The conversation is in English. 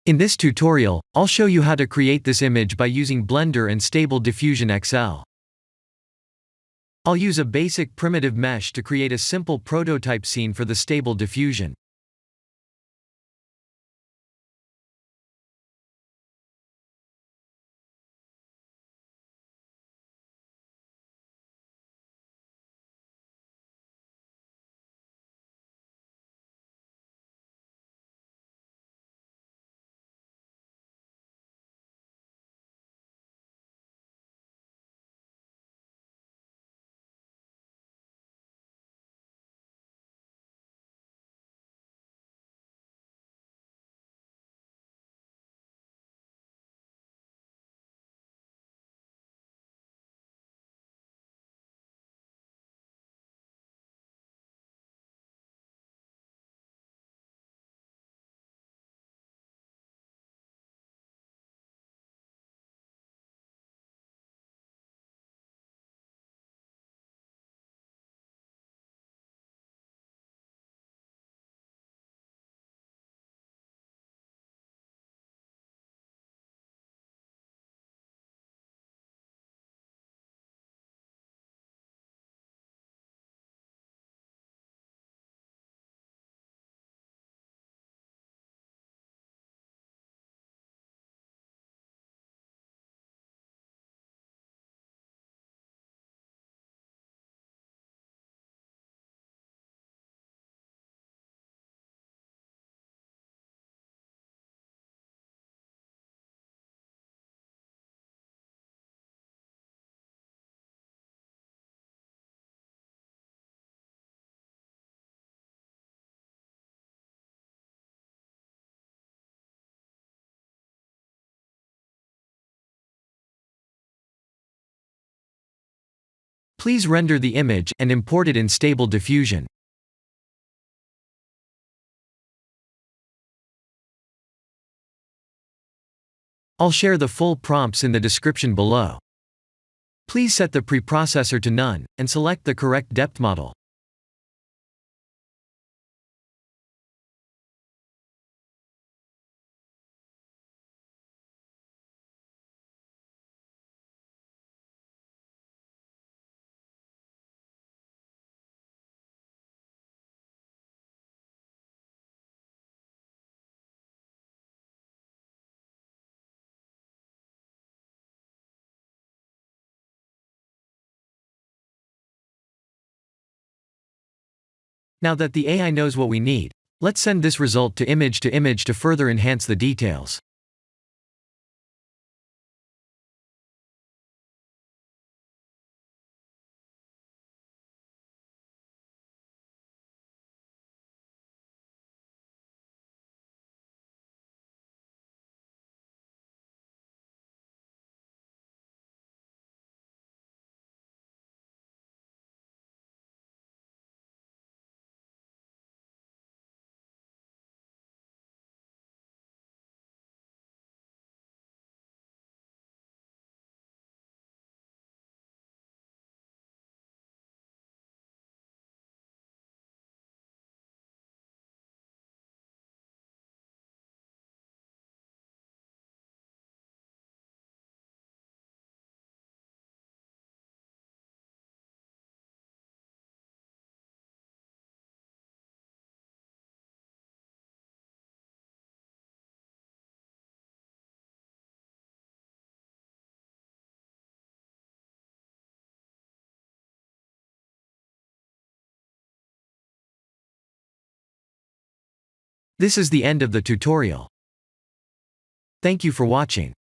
In this tutorial, I'll show you how to create this image by using Blender and Stable Diffusion XL. I'll use a basic primitive mesh to create a simple prototype scene for the Stable Diffusion. Please render the image and import it in Stable Diffusion. I'll share the full prompts in the description below. Please set the preprocessor to none, and select the correct depth model. Now that the AI knows what we need, let's send this result to image to further enhance the details. This is the end of the tutorial. Thank you for watching.